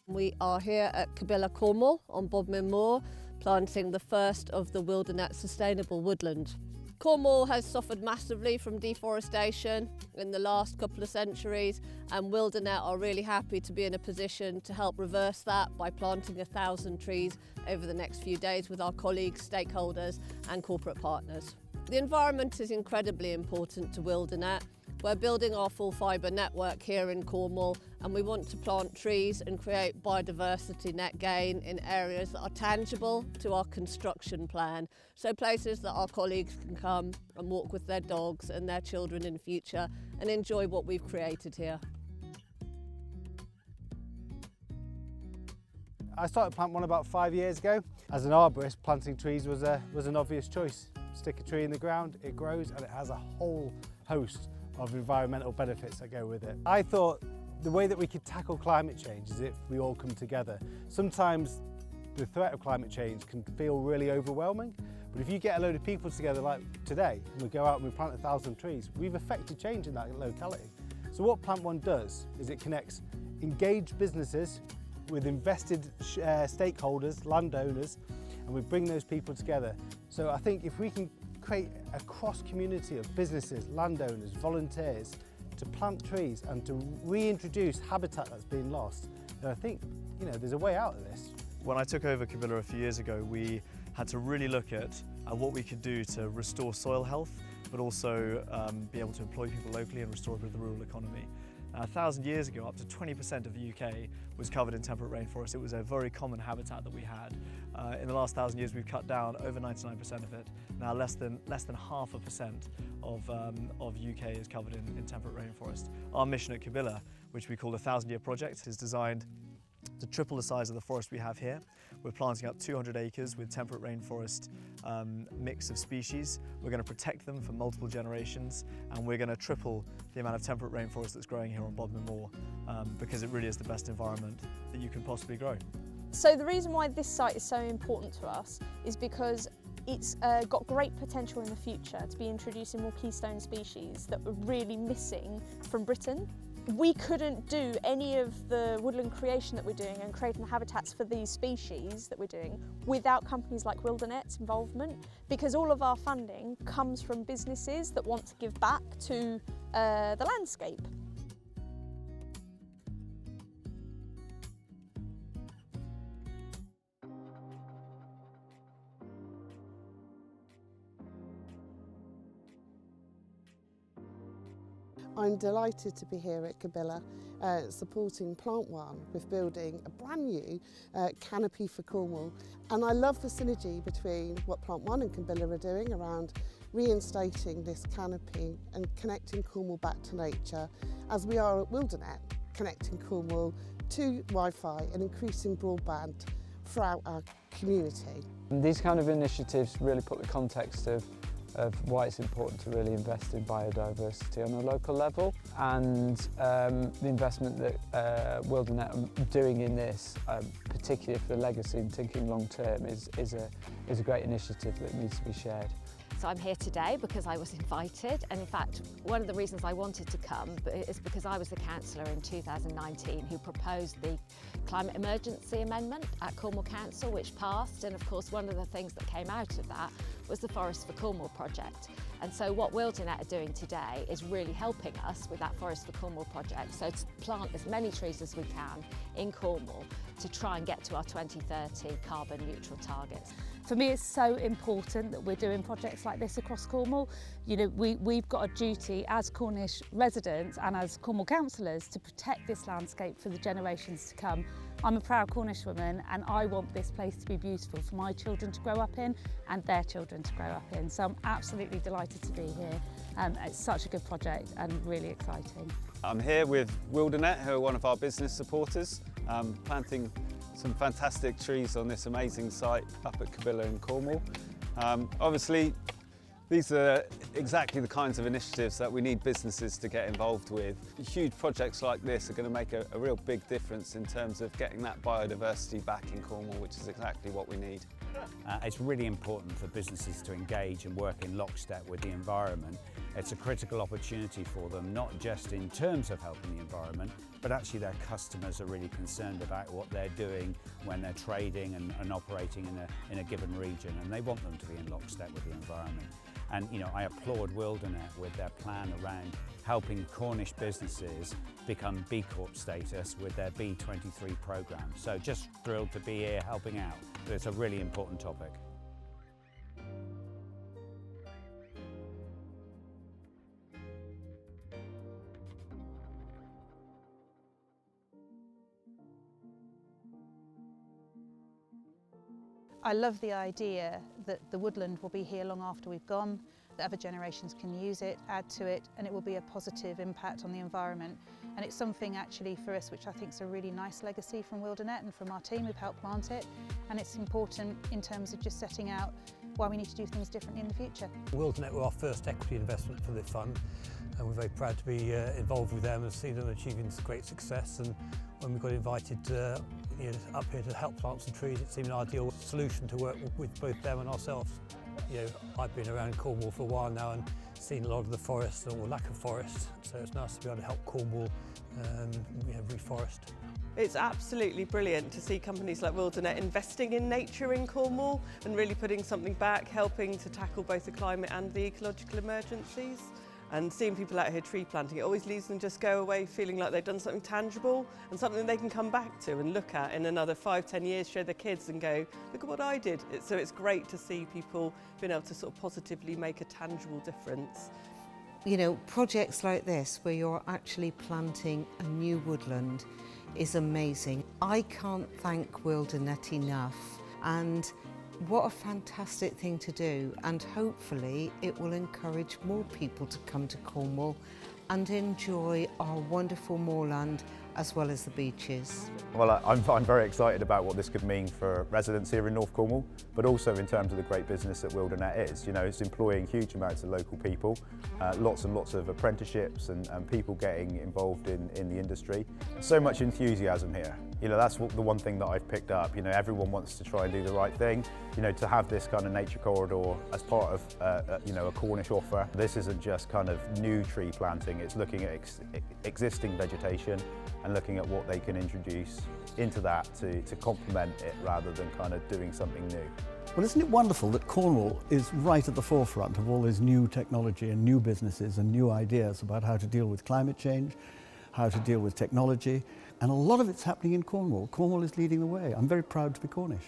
We are here at Cabilla Cornwall on Bodmin Moor, planting the first of the Wildanet Sustainable Woodland. Cornwall has suffered massively from deforestation in the last couple of centuries, and Wildanet are really happy to be in a position to help reverse that by planting 1,000 trees over the next few days with our colleagues, stakeholders and corporate partners. The environment is incredibly important to Wildanet. We're building our full fibre network here in Cornwall, and we want to plant trees and create biodiversity net gain in areas that are tangible to our construction plan. So places that our colleagues can come and walk with their dogs and their children in future and enjoy what we've created here. I started planting one about 5 years ago. As an arborist, planting trees was an obvious choice. Stick a tree in the ground, it grows, and it has a whole host of environmental benefits that go with it. I thought the way that we could tackle climate change is if we all come together. Sometimes the threat of climate change can feel really overwhelming, but if you get a load of people together like today and we go out and we plant 1,000 trees, we've affected change in that locality. So what Plant One does is it connects engaged businesses with invested stakeholders, landowners, and we bring those people together. So I think if we can create a cross-community of businesses, landowners, volunteers to plant trees and to reintroduce habitat that's been lost, then I think there's a way out of this. When I took over Cabilla a few years ago, we had to really look at what we could do to restore soil health, but also be able to employ people locally and restore a bit of the rural economy. 1,000 years ago, up to 20% of the UK was covered in temperate rainforest. It was a very common habitat that we had. In the last 1,000 years, we've cut down over 99% of it. Now less than 0.5% of UK is covered in temperate rainforest. Our mission at Cabilla, which we call the 1,000-year project, is designed to triple the size of the forest we have here. We're planting up 200 acres with temperate rainforest mix of species. We're going to protect them for multiple generations, and we're going to triple the amount of temperate rainforest that's growing here on Bodmin Moor because it really is the best environment that you can possibly grow. So the reason why this site is so important to us is because it's got great potential in the future to be introducing more keystone species that we're really missing from Britain. We couldn't do any of the woodland creation that we're doing and creating the habitats for these species that we're doing without companies like Wildanet's involvement, because all of our funding comes from businesses that want to give back to the landscape. I'm delighted to be here at Cabilla supporting Plant One with building a brand new canopy for Cornwall. And I love the synergy between what Plant One and Cabilla are doing around reinstating this canopy and connecting Cornwall back to nature, as we are at Wildanet, connecting Cornwall to Wi-Fi and increasing broadband throughout our community. And these kind of initiatives really put the context of why it's important to really invest in biodiversity on a local level, and the investment that Wildanet are doing in this, particularly for the legacy and thinking long term, is a great initiative that needs to be shared. So I'm here today because I was invited, and in fact one of the reasons I wanted to come is because I was the councillor in 2019 who proposed the climate emergency amendment at Cornwall Council, which passed, and of course one of the things that came out of that was the Forest for Cornwall project. And so what Wildanet are doing today is really helping us with that Forest for Cornwall project, so to plant as many trees as we can in Cornwall to try and get to our 2030 carbon neutral targets. For me, it's so important that we're doing projects like this across Cornwall. We've got a duty as Cornish residents and as Cornwall councillors to protect this landscape for the generations to come. I'm a proud Cornish woman, and I want this place to be beautiful for my children to grow up in and their children to grow up in. So I'm absolutely delighted to be here. It's such a good project and really exciting. I'm here with Wildanet, who are one of our business supporters, planting some fantastic trees on this amazing site up at Cabilla in Cornwall. Obviously, These are exactly the kinds of initiatives that we need businesses to get involved with. Huge projects like this are going to make a real big difference in terms of getting that biodiversity back in Cornwall, which is exactly what we need. It's really important for businesses to engage and work in lockstep with the environment. It's a critical opportunity for them, not just in terms of helping the environment, but actually their customers are really concerned about what they're doing when they're trading and operating in a given region, and they want them to be in lockstep with the environment. And I applaud Wildanet with their plan around helping Cornish businesses become B Corp status with their B23 programme. So just thrilled to be here helping out. It's a really important topic. I love the idea that the woodland will be here long after we've gone, that other generations can use it, add to it, and it will be a positive impact on the environment. And it's something actually for us which I think is a really nice legacy from Wildanet and from our team who've helped plant it. And it's important in terms of just setting out why we need to do things differently in the future. Wildanet were our first equity investment for the fund, and we're very proud to be involved with them and see them achieving great success. And when we got invited up here to help plant some trees, it seemed an ideal solution to work with both them and ourselves. I've been around Cornwall for a while now and seen a lot of the forest or lack of forest, so it's nice to be able to help Cornwall reforest. It's absolutely brilliant to see companies like Wildanet investing in nature in Cornwall and really putting something back, helping to tackle both the climate and the ecological emergencies. And seeing people out here tree planting, it always leaves them just go away feeling like they've done something tangible and something they can come back to and look at in another 5–10 years, show their kids and go, look at what I did. So it's great to see people being able to sort of positively make a tangible difference. Projects like this where you're actually planting a new woodland is amazing. I can't thank Wildanet enough, and what a fantastic thing to do, and hopefully it will encourage more people to come to Cornwall and enjoy our wonderful moorland as well as the beaches. Well, I'm very excited about what this could mean for residents here in North Cornwall, but also in terms of the great business that Wildanet is. It's employing huge amounts of local people, lots and lots of apprenticeships and people getting involved in the industry. So much enthusiasm here. That's the one thing that I've picked up. Everyone wants to try and do the right thing. To have this kind of nature corridor as part of a Cornish offer. This isn't just kind of new tree planting, it's looking at existing vegetation and looking at what they can introduce into that to complement it rather than kind of doing something new. Well, isn't it wonderful that Cornwall is right at the forefront of all this new technology and new businesses and new ideas about how to deal with climate change, how to deal with technology, and a lot of it's happening in Cornwall. Cornwall is leading the way. I'm very proud to be Cornish.